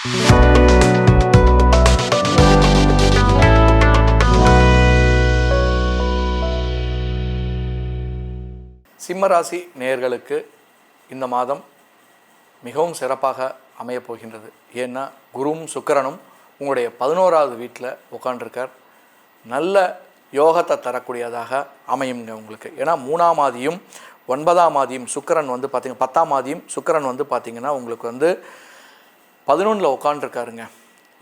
சிம்மராசி நேயர்களுக்கு இந்த மாதம் மிகவும் சிறப்பாக அமையப் போகின்றது. ஏன்னா குருவும் சுக்கிரனும் உங்களுடைய 11வது வீட்டில் உட்காண்டிருக்கார். நல்ல யோகத்தை தரக்கூடியதாக அமையுங்க உங்களுக்கு. ஏன்னா 3ஆம் ஆதியும் 9ஆம் ஆதியும் சுக்கிரன் வந்து பார்த்திங்க 10ஆம் ஆதியும் சுக்கிரன் வந்து பார்த்திங்கன்னா உங்களுக்கு வந்து 11ல் உட்காண்டிருக்காருங்க.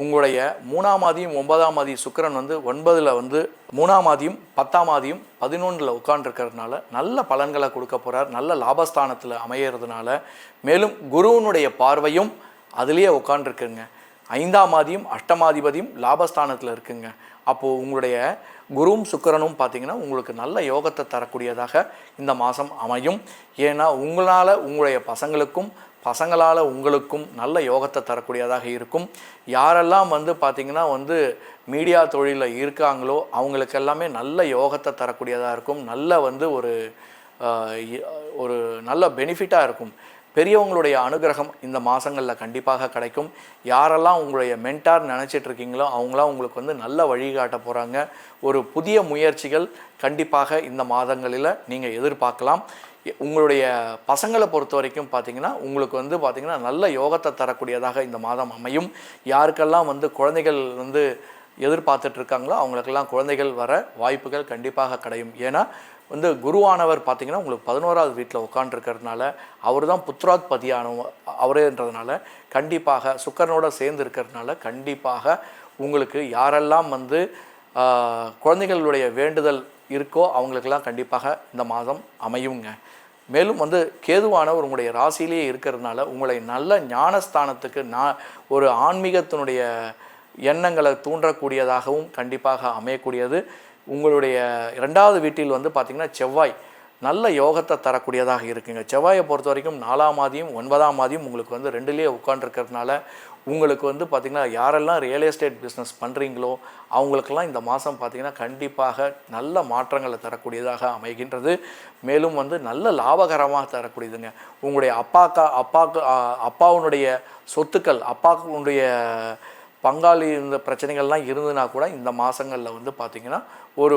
உங்களுடைய 3ஆம் ஆதியும் 9ஆம் ஆதி சுக்கிரன் வந்து 9ல் வந்து 3ஆம் ஆதியும் 10ஆம் ஆதியும் 11ல் உட்காண்டிருக்கிறதுனால நல்ல பலன்களை கொடுக்க போகிறார். நல்ல லாபஸ்தானத்தில் அமையிறதுனால மேலும் குருவனுடைய பார்வையும் அதுலேயே உட்காண்டிருக்குங்க. 5ஆம் ஆதியும் 8ஆதிபதியும் லாபஸ்தானத்தில் இருக்குங்க. அப்போது உங்களுடைய குருவும் சுக்கிரனும் பார்த்திங்கன்னா உங்களுக்கு நல்ல யோகத்தை தரக்கூடியதாக இந்த மாதம் அமையும். ஏன்னா உங்களால் உங்களுடைய பசங்களால் உங்களுக்கும் நல்ல யோகத்தை தரக்கூடியதாக இருக்கும். யாரெல்லாம் வந்து பார்த்திங்கன்னா வந்து மீடியா தொழிலில் இருக்காங்களோ அவங்களுக்கு எல்லாமே நல்ல யோகத்தை தரக்கூடியதாக இருக்கும். நல்ல வந்து ஒரு நல்ல பெனிஃபிட்டாக இருக்கும். பெரியவங்களுடைய அனுகிரகம் இந்த மாதங்களில் கண்டிப்பாக கிடைக்கும். யாரெல்லாம் உங்களுடைய மென்டார் நினச்சிட்ருக்கீங்களோ அவங்களாம் உங்களுக்கு வந்து நல்ல வழிகாட்ட போகிறாங்க. ஒரு புதிய முயற்சிகள் கண்டிப்பாக இந்த மாதங்களில் நீங்கள் எதிர்பார்க்கலாம். உங்களுடைய பசங்களை பொறுத்த வரைக்கும் பார்த்திங்கன்னா உங்களுக்கு வந்து பார்த்திங்கன்னா நல்ல யோகத்தை தரக்கூடியதாக இந்த மாதம் அமையும். யாருக்கெல்லாம் வந்து குழந்தைகள் வந்து எதிர்பார்த்துட்ருக்காங்களோ அவங்களுக்கெல்லாம் குழந்தைகள் வர வாய்ப்புகள் கண்டிப்பாக கிடைக்கும். ஏன்னா வந்து குருவானவர் பார்த்திங்கன்னா உங்களுக்கு 11வது வீட்டில் உட்காண்டிருக்கிறதுனால அவர் தான் புத்திராத் அவரேன்றதுனால கண்டிப்பாக சுக்கிரனோட சேர்ந்து இருக்கிறதுனால கண்டிப்பாக உங்களுக்கு யாரெல்லாம் வந்து குழந்தைகளுடைய வேண்டுதல் இருக்கோ அவங்களுக்கெல்லாம் கண்டிப்பாக இந்த மாதம் அமையுங்க. மேலும் வந்து கேதுவானவர் உங்களுடைய ராசியிலேயே இருக்கிறதுனால உங்களை நல்ல ஞானஸ்தானத்துக்கு ஒரு ஆன்மீகத்தினுடைய எண்ணங்களை தூண்டக்கூடியதாகவும் கண்டிப்பாக அமையக்கூடியது. உங்களுடைய 2வது வீட்டில் வந்து பார்த்திங்கன்னா செவ்வாய் நல்ல யோகத்தை தரக்கூடியதாக இருக்குங்க. செவ்வாயை பொறுத்த வரைக்கும் 4ஆம் ஆதியும் 9ஆம் ஆதியும் உங்களுக்கு வந்து 2லேயே உட்காண்டிருக்கிறதுனால உங்களுக்கு வந்து பார்த்திங்கன்னா யாரெல்லாம் ரியல் எஸ்டேட் பிஸ்னஸ் பண்ணுறீங்களோ அவங்களுக்கெல்லாம் இந்த மாதம் பார்த்திங்கன்னா கண்டிப்பாக நல்ல மாற்றங்களை தரக்கூடியதாக அமைகின்றது. மேலும் வந்து நல்ல லாபகரமாக தரக்கூடியதுங்க. உங்களுடைய அப்பாவுடைய சொத்துக்கள் அப்பாவுடைய பங்காளி இந்த பிரச்சனைகள்லாம் இருந்துன்னா கூட இந்த மாதங்களில் வந்து பார்த்திங்கன்னா ஒரு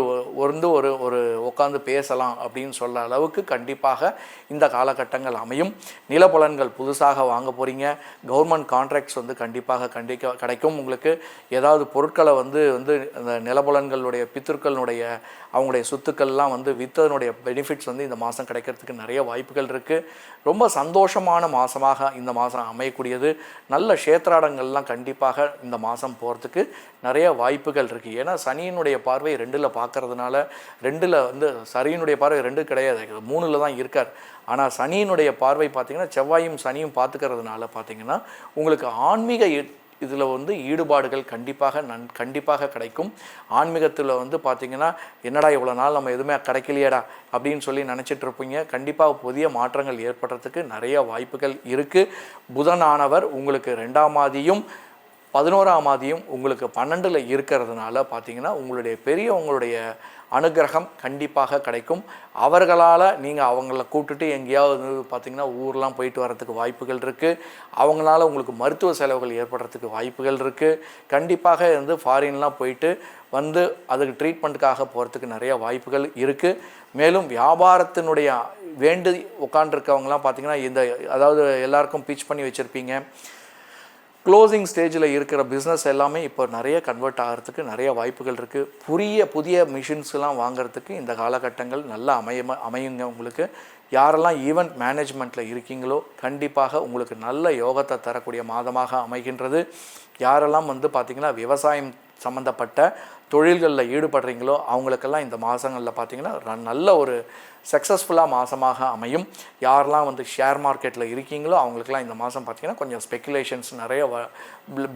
உட்காந்து பேசலாம் அப்படின்னு சொல்ல அளவுக்கு கண்டிப்பாக இந்த காலகட்டங்கள் அமையும். நிலப்பலன்கள் புதுசாக வாங்க போகிறீங்க. கவர்மெண்ட் கான்ட்ராக்ட்ஸ் வந்து கண்டிப்பாக கிடைக்கும். உங்களுக்கு ஏதாவது பொருட்களை வந்து இந்த நிலப்பலன்களுடைய பித்திருக்களுடைய அவங்களுடைய சொத்துக்கள்லாம் வந்து விற்றதனுடைய பெனிஃபிட்ஸ் வந்து இந்த மாதம் கிடைக்கிறதுக்கு நிறைய வாய்ப்புகள் இருக்குது. ரொம்ப சந்தோஷமான மாதமாக இந்த மாதம் அமையக்கூடியது. நல்ல க்ஷேத்ராடங்கள்லாம் கண்டிப்பாக இந்த மாதம் போகிறதுக்கு நிறைய வாய்ப்புகள் இருக்குது. ஏன்னா சனியினுடைய பார்வை 2ல் பார்க்கறதுனால 2ல் வந்து சனியினுடைய பார்வை 2 கிடையாது, 3ல் தான் இருக்கார். ஆனால் சனியினுடைய பார்வை பார்த்திங்கன்னா செவ்வாயும் சனியும் பார்த்துக்கிறதுனால பார்த்திங்கன்னா உங்களுக்கு ஆன்மீக இதில் வந்து ஈடுபாடுகள் கண்டிப்பாக கிடைக்கும். ஆன்மீகத்தில் வந்து பார்த்திங்கன்னா என்னடா இவ்வளோ நாள் நம்ம எதுவுமே கிடைக்கலையடா அப்படின்னு சொல்லி நினச்சிட்ருப்பீங்க. கண்டிப்பாக புதிய மாற்றங்கள் ஏற்படுறதுக்கு நிறைய வாய்ப்புகள் இருக்குது. புதனானவர் உங்களுக்கு 2ஆம் ஆதியும் 11ஆம் ஆதியும் உங்களுக்கு 12ல் இருக்கிறதுனால பார்த்திங்கன்னா உங்களுடைய அனுகிரகம் கண்டிப்பாக கிடைக்கும். அவர்களால் நீங்கள் அவங்கள கூப்பிட்டுட்டு எங்கேயாவது பார்த்திங்கன்னா ஊர்லாம் போயிட்டு வரத்துக்கு வாய்ப்புகள் இருக்குது. அவங்களால உங்களுக்கு மருத்துவ செலவுகள் ஏற்படுறதுக்கு வாய்ப்புகள் இருக்குது. கண்டிப்பாக வந்து ஃபாரின்லாம் போயிட்டு வந்து அதுக்கு ட்ரீட்மெண்ட்டுக்காக போகிறதுக்கு நிறைய வாய்ப்புகள் இருக்குது. மேலும் வியாபாரத்தினுடைய உட்காண்டிருக்கவங்களாம் பார்த்திங்கன்னா அதாவது எல்லாருக்கும் பிச் பண்ணி வச்சுருப்பீங்க. க்ளோசிங் ஸ்டேஜில் இருக்கிற பிஸ்னஸ் எல்லாமே இப்போ நிறைய கன்வெர்ட் ஆகிறதுக்கு நிறைய வாய்ப்புகள் இருக்குது. புதிய மிஷின்ஸ்லாம் வாங்கிறதுக்கு இந்த காலகட்டங்கள் நல்லா அமையுங்க உங்களுக்கு. யாரெல்லாம் ஈவெண்ட் மேனேஜ்மெண்ட்டில் இருக்கீங்களோ கண்டிப்பாக உங்களுக்கு நல்ல யோகத்தை தரக்கூடிய மாதமாக அமைகின்றது. யாரெல்லாம் வந்து பார்த்திங்கன்னா விவசாயம் சம்மந்தப்பட்ட தொழில்களில் ஈடுபடுறீங்களோ அவங்களுக்கெல்லாம் இந்த மாதங்களில் பார்த்திங்கன்னா நல்ல ஒரு சக்ஸஸ்ஃபுல்லாக மாதமாக அமையும். யாரெல்லாம் வந்து ஷேர் மார்க்கெட்டில் இருக்கீங்களோ அவங்களுக்கெல்லாம் இந்த மாதம் பார்த்திங்கன்னா கொஞ்சம் ஸ்பெக்குலேஷன்ஸ் நிறைய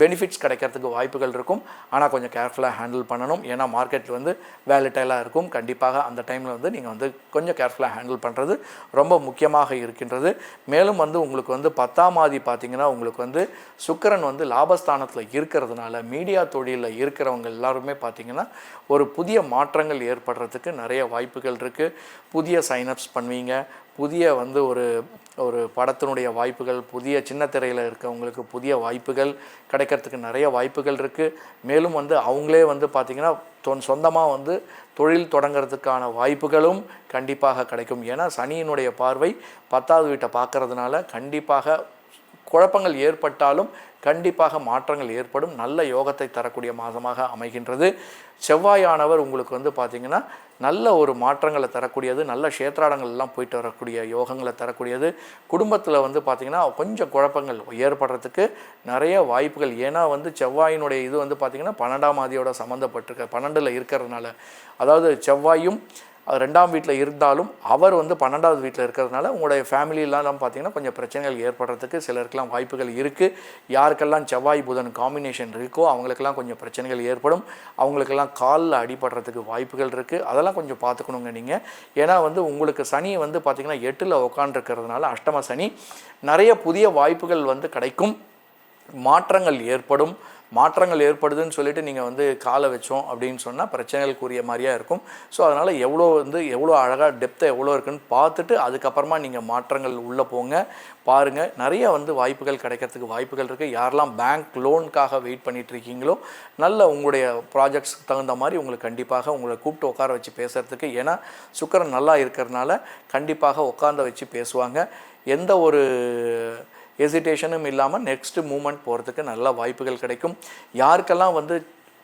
பெனிஃபிட்ஸ் கிடைக்கிறதுக்கு வாய்ப்புகள் இருக்கும். ஆனால் கொஞ்சம் கேர்ஃபுல்லாக ஹேண்டில் பண்ணணும். ஏன்னா மார்க்கெட் வந்து வேலட்டைலாக இருக்கும். கண்டிப்பாக அந்த டைமில் வந்து நீங்கள் வந்து கொஞ்சம் கேர்ஃபுல்லாக ஹேண்டில் பண்ணுறது ரொம்ப முக்கியமாக இருக்கின்றது. மேலும் வந்து உங்களுக்கு வந்து 10ஆம் ஆதி பார்த்திங்கன்னா உங்களுக்கு வந்து சுக்கிரன் வந்து லாபஸ்தானத்தில் இருக்கிறதுனால மீடியா தொழிலில் இருக்கிறவங்க எல்லாருமே பார்த்திங்கன்னா ஒரு புதிய மாற்றங்கள் ஏற்படுறதுக்கு நிறைய வாய்ப்புகள் இருக்குது. புதிய சைனப்ஸ் பண்ணுவீங்க. புதிய வந்து ஒரு ஒரு படத்தினுடைய வாய்ப்புகள், புதிய சின்ன திரையில் இருக்கவங்களுக்கு புதிய வாய்ப்புகள் கிடைக்கிறதுக்கு நிறைய வாய்ப்புகள் இருக்குது. மேலும் வந்து அவங்களே வந்து பார்த்திங்கன்னா சொந்தமாக வந்து தொழில் தொடங்கிறதுக்கான வாய்ப்புகளும் கண்டிப்பாக கிடைக்கும். ஏன்னா சனியினுடைய பார்வை 10வது வீட்டை பார்க்கறதுனால கண்டிப்பாக குழப்பங்கள் ஏற்பட்டாலும் கண்டிப்பாக மாற்றங்கள் ஏற்படும். நல்ல யோகத்தை தரக்கூடிய மாதமாக அமைகின்றது. செவ்வாயானவர் உங்களுக்கு வந்து பார்த்திங்கன்னா நல்ல ஒரு மாற்றங்களை தரக்கூடியது, நல்ல க்ஷேத்ராடங்கள்லாம் போயிட்டு வரக்கூடிய யோகங்களை தரக்கூடியது. குடும்பத்தில் வந்து பார்த்திங்கன்னா கொஞ்சம் குழப்பங்கள் ஏற்படுறதுக்கு நிறைய வாய்ப்புகள். ஏன்னா வந்து செவ்வாயினுடைய இது வந்து பார்த்திங்கன்னா 12ஆம் அதியோட சம்மந்தப்பட்டிருக்க 12ல் இருக்கிறதுனால, அதாவது செவ்வாயும் 2ஆம் வீட்டில் இருந்தாலும் அவர் வந்து 12வது வீட்டில் இருக்கிறதுனால உங்களுடைய ஃபேமிலியெலாம் பார்த்திங்கன்னா கொஞ்சம் பிரச்சனைகள் ஏற்படுறதுக்கு சிலருக்கெல்லாம் வாய்ப்புகள் இருக்குது. யாருக்கெல்லாம் செவ்வாய் புதன் காம்பினேஷன் இருக்கோ அவங்களுக்கெல்லாம் கொஞ்சம் பிரச்சனைகள் ஏற்படும். அவங்களுக்கெல்லாம் காலில் அடிபடுறதுக்கு வாய்ப்புகள் இருக்குது. அதெல்லாம் கொஞ்சம் பார்த்துக்கணுங்க நீங்கள். ஏன்னா வந்து உங்களுக்கு சனி வந்து பார்த்திங்கன்னா 8ல் உட்காண்டிருக்கிறதுனால அஷ்டம சனி, நிறைய புதிய வாய்ப்புகள் வந்து கிடைக்கும். மாற்றங்கள் ஏற்படும். மாற்றங்கள் ஏற்படுதுன்னு சொல்லிட்டு நீங்கள் வந்து காலை வச்சோம் அப்படின்னு சொன்னால் பிரச்சனைகளுக்குரிய மாதிரியாக இருக்கும். ஸோ அதனால் எவ்வளோ அழகாக டெப்த்தை எவ்வளோ இருக்குன்னு பார்த்துட்டு அதுக்கப்புறமா நீங்கள் மாற்றங்கள் உள்ளே போங்க, பாருங்கள். நிறைய வந்து வாய்ப்புகள் கிடைக்கிறதுக்கு வாய்ப்புகள் இருக்குது. யாரெல்லாம் பேங்க் லோனுக்காக வெயிட் பண்ணிகிட்டு இருக்கீங்களோ நல்ல உங்களுடைய ப்ராஜெக்ட்ஸ்க்கு தகுந்த மாதிரி உங்களுக்கு கண்டிப்பாக உங்களை கூப்பிட்டு உட்கார வச்சு பேசுகிறதுக்கு, ஏன்னா சுக்கிரன் நல்லா இருக்கிறதுனால கண்டிப்பாக உட்கார்ந்து வச்சு பேசுவாங்க. எந்த ஒரு ஹெசிடேஷனும் இல்லாமல் நெக்ஸ்ட்டு மூமெண்ட் போகிறதுக்கு நல்ல வாய்ப்புகள் கிடைக்கும். யாருக்கெல்லாம் வந்து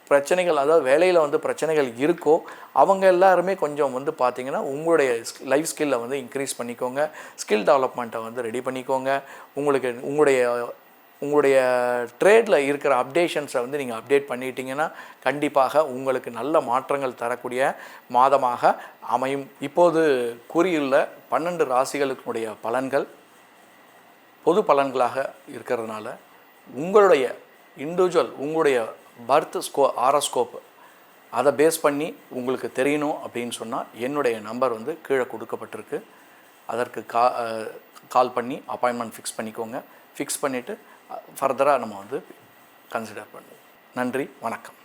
பிரச்சனைகள், அதாவது வேலையில் வந்து பிரச்சனைகள் இருக்கோ அவங்க எல்லாருமே கொஞ்சம் வந்து பார்த்திங்கன்னா உங்களுடைய லைஃப் ஸ்கில்லை வந்து இன்க்ரீஸ் பண்ணிக்கோங்க. ஸ்கில் டெவலப்மெண்ட்டை வந்து ரெடி பண்ணிக்கோங்க. உங்களுடைய ட்ரேடில் இருக்கிற அப்டேஷன்ஸை வந்து நீங்கள் அப்டேட் பண்ணிட்டீங்கன்னா கண்டிப்பாக உங்களுக்கு நல்ல மாற்றங்கள் தரக்கூடிய மாதமாக அமையும். இப்போது கூறியுள்ள 12 ராசிகளுக்குடைய பலன்கள் பொது பலன்களாக இருக்கிறதுனால உங்களுடைய இண்டிவிஜுவல் உங்களுடைய பர்த் ஆரோஸ்கோப் அதை பேஸ் பண்ணி உங்களுக்கு தெரியணும் அப்படின்னு சொன்னால் என்னுடைய நம்பர் வந்து கீழே கொடுக்கப்பட்டிருக்கு. அதற்கு கால் பண்ணி அப்பாயின்மெண்ட் ஃபிக்ஸ் பண்ணிக்கோங்க. ஃபிக்ஸ் பண்ணிவிட்டு ஃபர்தராக நம்ம வந்து கன்சிடர் பண்ணுவோம். நன்றி, வணக்கம்.